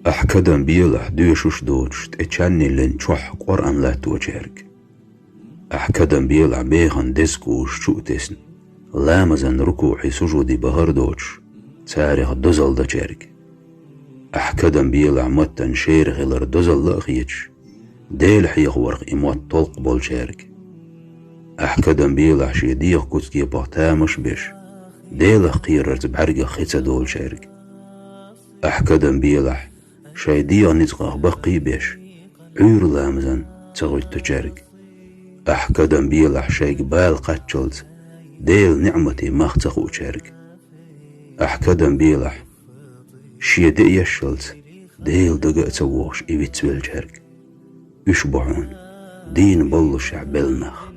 أحكدن بيلح دوشوش دوش تأتشاني لن شوح قرآن لا توجهرك. أحكدن بيلح بيخن ديسكوش شوتسن لامزن ركوعي سجودي بهر دوش تاريخ دوزل دجرك. أحكدن بيلح متن شيرخ لر دوزل لأخيتش ديل حيخ ورق إموات طلق بولشارك. أحكدن بيلح شيديخ كتكي بغتامش بيش ديلخ قيررت بعرق خيتة دول شارك. أحكدن بيلح شايديخ نتقه بقي بيش عير لامزن تغويت تجارك. أحكدن بيلح شايق بال قاتشلت ديل نعمتي مختخو شارك. أحكدن بيلح شيدي يشلت ديل دقاء تووش إبت بالجارك. يشبعون دين بلو شعب المخ